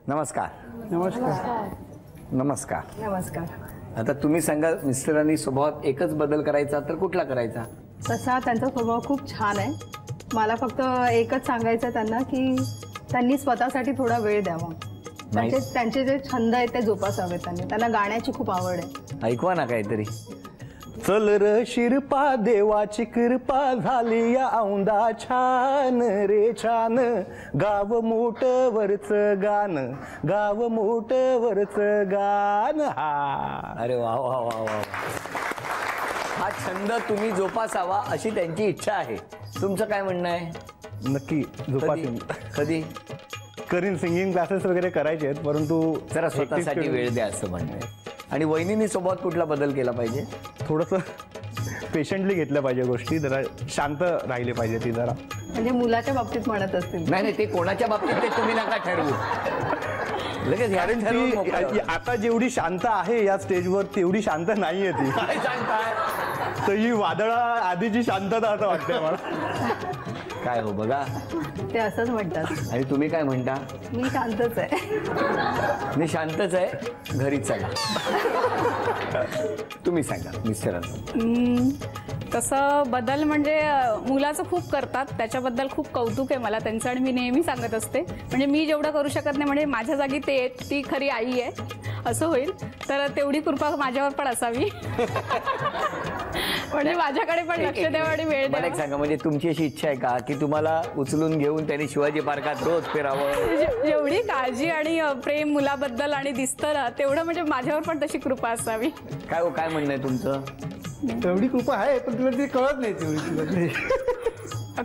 नमस्कार. नमस्कार. नमस्कार. नमस्कार. आता तुम्ही सांगा, मिस्टरांनी स्वभावात एकच बदल करायचा तर कुठला करायचा? तसा त्यांचा स्वभाव खूप छान आहे. मला फक्त एकच सांगायचं त्यांना की त्यांनी स्वतःसाठी थोडा वेळ द्यावा. त्यांचे जे छंद आहेत ते जोपासावेत त्यांनी. त्यांना गाण्याची खूप आवड आहे. ऐकवा ना काहीतरी. चल र शिरपा देवाची कृपा झाली या औंदा छान रे छान, गाव मोठ वरच गान, गाव मोठ वरच गान. हा, अरे वा वा वा वा. हा छंद तुम्ही जोपासावा अशी त्यांची इच्छा आहे. तुमचं काय म्हणणं आहे? नक्की जोपासेन. कधी करीन. सिंगिंग क्लासेस वगैरे करायचे आहेत, परंतु जरा स्वतःसाठी वेळ द्या असं म्हणणं आहे. आणि वहिनींनी सोबत कुठला बदल केला पाहिजे? थोडंसं पेशंटली घेतल्या पाहिजे गोष्टी, जरा शांत राहिले पाहिजे ती जरा. म्हणजे मुलाच्या बाबतीत म्हणत असतील. नाही नाही, ते कोणाच्या बाबतीत ते तुम्ही नका ठरवू. लगेच आता जेवढी शांत आहे या स्टेजवर तेवढी शांत नाहीये ती. काय सांगताय? तर ही वादळा आधीची शांतता असं वाटतंय मला. काय हो बघा, ते असंच म्हणतात. आणि तुम्ही काय म्हणता? मी शांतच आहे. मी शांतच आहे. घरी चला. तुम्ही सांगा मिस्टरांना. तसं बदल म्हणजे मुलाचं खूप करतात, त्याच्याबद्दल खूप कौतुक आहे मला त्यांचं. आणि मी नेहमी सांगत असते, म्हणजे मी जेवढं करू शकत नाही, म्हणजे माझ्या जागी ती खरी आई आहे असं होईल. तर तेवढी कृपा माझ्यावर पण असावी. म्हणजे माझ्याकडे पण लक्ष द्यावं आणि वेळ द्यावा. मला सांगा, म्हणजे तुमची अशी इच्छा आहे का की तुम्हाला उचलून घेऊन त्यांनी शिवाजी पार्कात रोज फिरावं? जेवढी काळजी आणि प्रेम मुलाबद्दल आणि दिसतं ना, तेवढं म्हणजे माझ्यावर पण तशी कृपा असावी. काय हो, काय म्हणणं आहे तुमचं? तेवढी कृपा आहे, पण तुला ती कळत नाही. तेवढी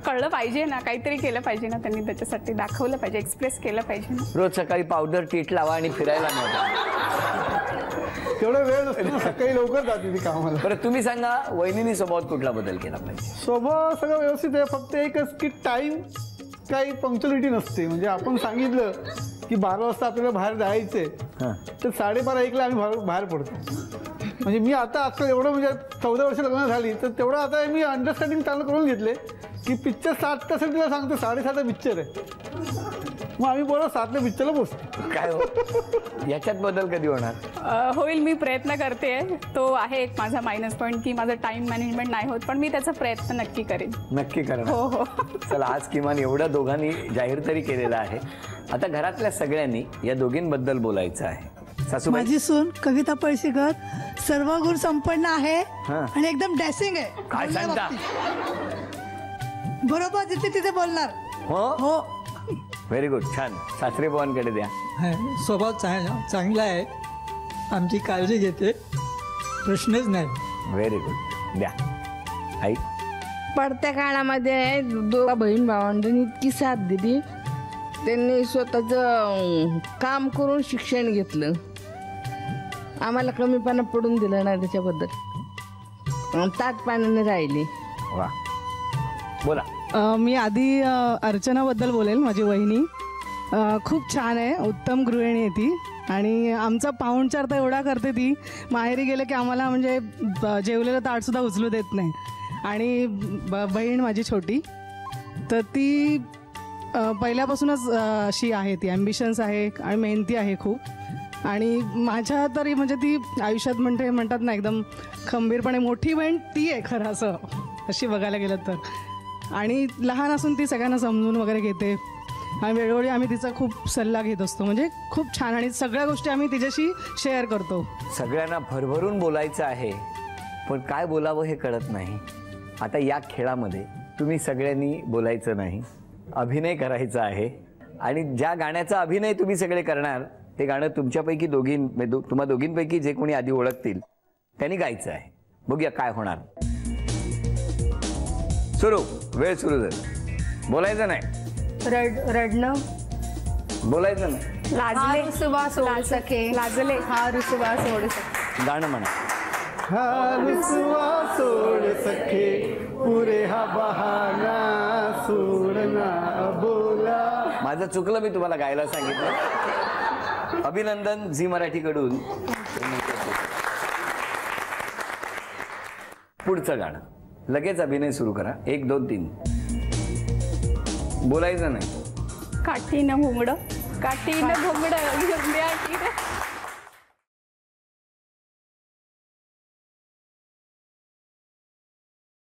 कळलं पाहिजे ना, काहीतरी केलं पाहिजे ना त्यांनी, त्याच्यासाठी दाखवलं पाहिजे, एक्सप्रेस केलं पाहिजे ना. रोज सकाळी पावडर टीट लावा आणि फिरायला नव्हता. तेवढा वेळ नसतो, सकाळी लवकर जाते ती कामाला. बरं तुम्ही सांगा, वहिनींनी स्वभावात कुठला बदल केला पाहिजे? स्वभाव सगळं व्यवस्थित आहे, फक्त एकच की टाईम काही पंक्च्युअलिटी नसते. म्हणजे आपण सांगितलं की 12 वाजता आपल्याला बाहेर जायचंय तर 12:30-1ला आम्ही बाहेर पडतो. म्हणजे मी आता आजकाल एवढं, म्हणजे 14 वर्ष लग्न झाली तर तेवढं आता मी अंडरस्टँडिंग चालू करून घेतले की पिक्चर 7 तास तिला सांगतो 7:30 पिक्चर आहे, मग आम्ही बरोबर 7ला पिक्चरला पोचतो. काय हो, याच्यात बदल कधी होणार? होईल, मी प्रयत्न करते. तो आहे एक माझा मायनस पॉईंट की माझं टाइम मॅनेजमेंट नाही होत, पण मी त्याचा प्रयत्न नक्की करेन. नक्की करा. हो हो. चला, आज किमान एवढं दोघांनी जाहीर तरी केलेलं आहे. आता घरातल्या सगळ्यांनी या दोघींबद्दल बोलायचं आहे. सासूबाई, माझी सून कविता पळशीकर सर्व गुण संपन्न आहे आणि एकदम डॅशिंग आहे. काय सांगता? बरोबर जिथे तिथे बोलणार. हो हो, व्हेरी गुड, छान. सासरे बुवांकडे द्या. स्वभाव चांगला आहे, आमची काळजी घेते, प्रश्नच नाही. व्हेरी गुड, द्या. आई, पडत्या काळामध्ये दोघा बहीण भावंडांनी इतकी साथ दिली. त्यांनी स्वतःचं काम करून शिक्षण घेतलं, आम्हाला कमीपणा पडून दिलं नाही त्याच्याबद्दल. ताट पाण्याने राहिली. वा, बोला. मी आधी अर्चनाबद्दल बोलेल. माझी वहिनी खूप छान आहे, उत्तम गृहिणी आहे ती. आणि आमचा पाहुणचार तर एवढा करते ती, माहेरी गेलं की आम्हाला म्हणजे जेवलेलं ताटसुद्धा उचलू देत नाही. आणि बहीण माझी छोटी, तर ती पहिल्यापासूनच अशी आहे, ती ॲम्बिशन्स आहे आणि मेहनती आहे खूप. आणि माझ्या तरी म्हणजे ती आयुष्यात म्हणतात ना, एकदम खंबीरपणे मोठी बहीण ती आहे खरं असं, अशी बघायला गेलं तर. आणि लहान असून ती सगळ्यांना समजून वगैरे घेते आणि वेळोवेळी आम्ही तिचा खूप सल्ला घेत असतो. म्हणजे खूप छान, आणि सगळ्या गोष्टी आम्ही तिच्याशी शेअर करतो. सगळ्यांना भरभरून बोलायचं आहे, पण काय बोलावं हे कळत नाही. आता या खेळामध्ये तुम्ही सगळ्यांनी बोलायचं नाही, अभिनय करायचा आहे. आणि ज्या गाण्याचा अभिनय तुम्ही सगळे करणार ते गाणं तुमच्यापैकी तुम्हा दोघींपैकी जे कोणी आधी ओळखतील त्यांनी गायचं आहे. बघूया काय होणार. सुरू, वेळ सुरू झाली. बोलायचं नाही. रडणं बोलायचं नाही. लाजले, रुसवा सोड सके, लाजले, हा रुसवा सोड सके. गाणं म्हणा. हा रुसवा सोड सखे पुरे हा बहाना सोडना बोला. माझं चुकलं, मी तुम्हाला गायला सांगितलं. अभिनंदन झी मराठीकडून. पुढचं गाणं लगेच अभिनय सुरू करा. 1 2 3. बोलायचं नाही. काठीनं घुंगडं. काठीनं घोंगडं घेऊन द्या